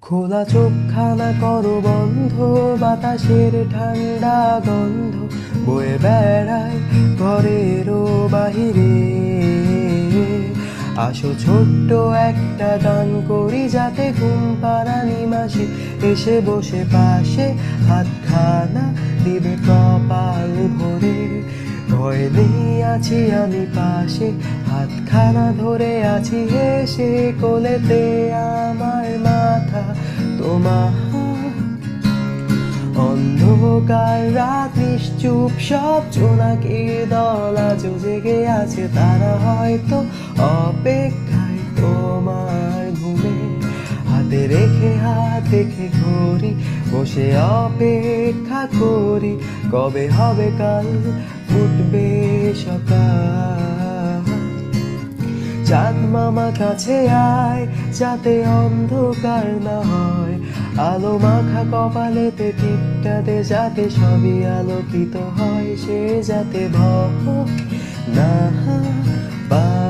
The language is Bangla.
খোলা চোখখানা করো বন্ধ, বাতাসের ঠান্ডা গন্ধ বয়ে বেড়ায় ঘরেরও বাহিরে। আসো ছোট্ট একটা গান করি, যাতে ঘুম পাড়া নিমাসে এসে বসে পাশে হাতখানা দিবে কপাল ভরে। ভয় নেই, আছি আমি পাশে, হাতখানা ধরে আছি হেসে কোলেতে আমার মাথা তোমার। অন্ধকার রাত নিশ্চুপ, সব জোনাকির দল আজও জেগে আছে, তারা হয়তো অপেক্ষায় তোমার ঘুমে। হাতে রেখে হাত দেখে ঘড়ি, বসে অপেক্ষা করি, কবে হবে কাল, ফুটবে সকাল। চাঁদ মামা কাছে আয়, যাতে অন্ধকার না হয়, আলো মাখা কপালেতে টিপটা দে, যাতে সবই আলোকিত হয়, সে যাতে ভয় না পায়।